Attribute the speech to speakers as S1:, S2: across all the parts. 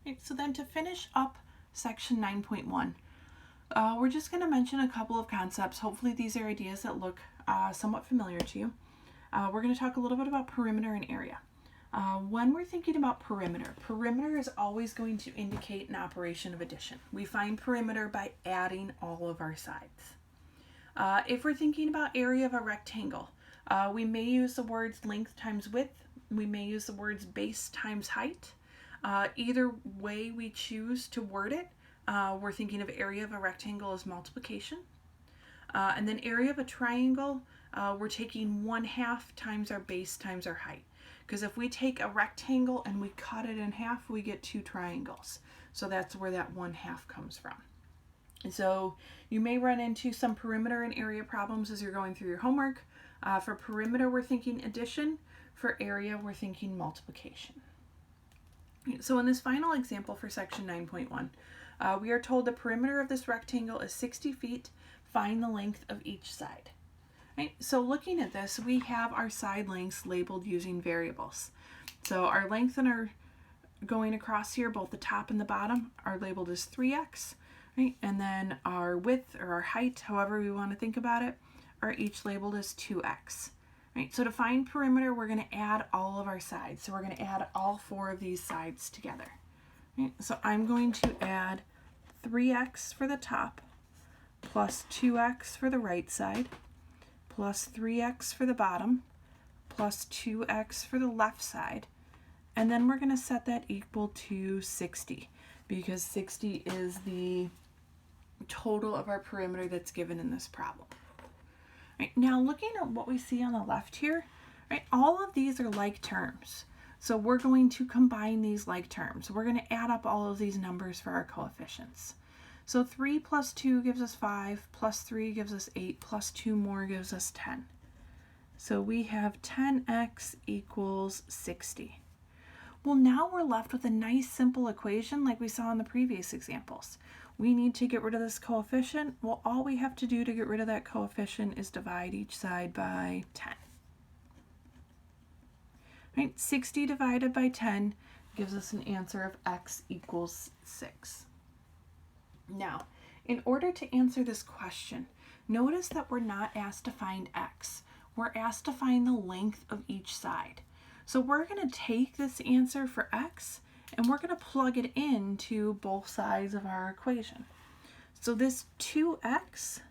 S1: Right, so then to finish up section 9.1, we're just going to mention a couple of concepts. Hopefully these are ideas that look somewhat familiar to you. We're going to talk a little bit about perimeter and area. When we're thinking about perimeter, perimeter is always going to indicate an operation of addition. We find perimeter by adding all of our sides. If we're thinking about area of a rectangle, we may use the words length times width. We may use the words base times height. Either way we choose to word it, we're thinking of area of a rectangle as multiplication. And then area of a triangle, we're taking 1/2 times our base times our height. Because if we take a rectangle and we cut it in half, we get 2 triangles. So that's where that 1/2 comes from. And so you may run into some perimeter and area problems as you're going through your homework. For perimeter, we're thinking addition. For area, we're thinking multiplication. So in this final example for section 9.1, we are told the perimeter of this rectangle is 60 feet. Find the length of each side. Right? So looking at this, we have our side lengths labeled using variables. So our length and our going across here, both the top and the bottom, are labeled as 3x. Right? And then our width or our height, however we want to think about it, are each labeled as 2x. Right? So to find perimeter, we're going to add all of our sides. So we're going to add all 4 of these sides together. Right? So I'm going to add 3x for the top, plus 2x for the right side, plus 3x for the bottom, plus 2x for the left side, and then we're going to set that equal to 60, because 60 is the total of our perimeter that's given in this problem. Right, now looking at what we see on the left here, right, all of these are like terms. So we're going to combine these like terms. We're going to add up all of these numbers for our coefficients. So 3 plus 2 gives us 5, plus 3 gives us 8, plus 2 more gives us 10. So we have 10x equals 60. Well, now we're left with a nice simple equation like we saw in the previous examples. We need to get rid of this coefficient. Well, all we have to do to get rid of that coefficient is divide each side by 10. Right? 60 divided by 10 gives us an answer of x equals 6. Now, in order to answer this question, notice that we're not asked to find x. We're asked to find the length of each side. So we're going to take this answer for x and we're going to plug it into both sides of our equation. So this 2x,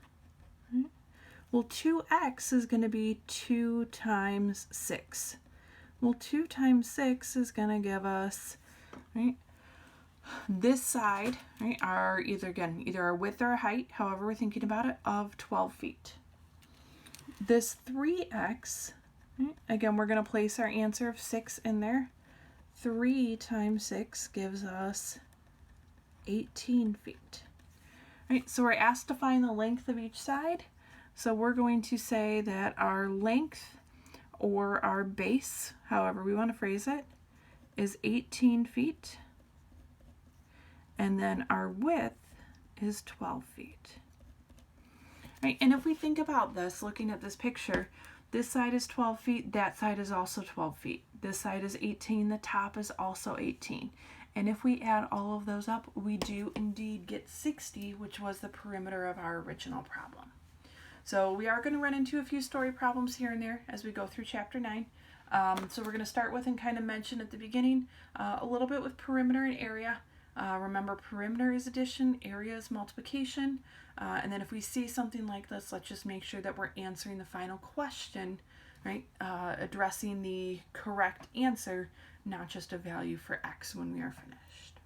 S1: well, 2x is going to be 2 times 6. Well, 2 times 6 is going to give us, right, this side, right, are either our width or our height, however we're thinking about it, of 12 feet. This 3x, right, again, we're going to place our answer of 6 in there. 3 times 6 gives us 18 feet. Right, so we're asked to find the length of each side. So we're going to say that our length or our base, however we want to phrase it, is 18 feet. And then our width is 12 feet. Right, and if we think about this, looking at this picture, this side is 12 feet, that side is also 12 feet. This side is 18, the top is also 18. And if we add all of those up, we do indeed get 60, which was the perimeter of our original problem. So we are going to run into a few story problems here and there as we go through chapter 9. So we're going to start with and kind of mention at the beginning a little bit with perimeter and area. Remember, perimeter is addition, area is multiplication, and then if we see something like this, let's just make sure that we're answering the final question, right? Addressing the correct answer, not just a value for x when we are finished.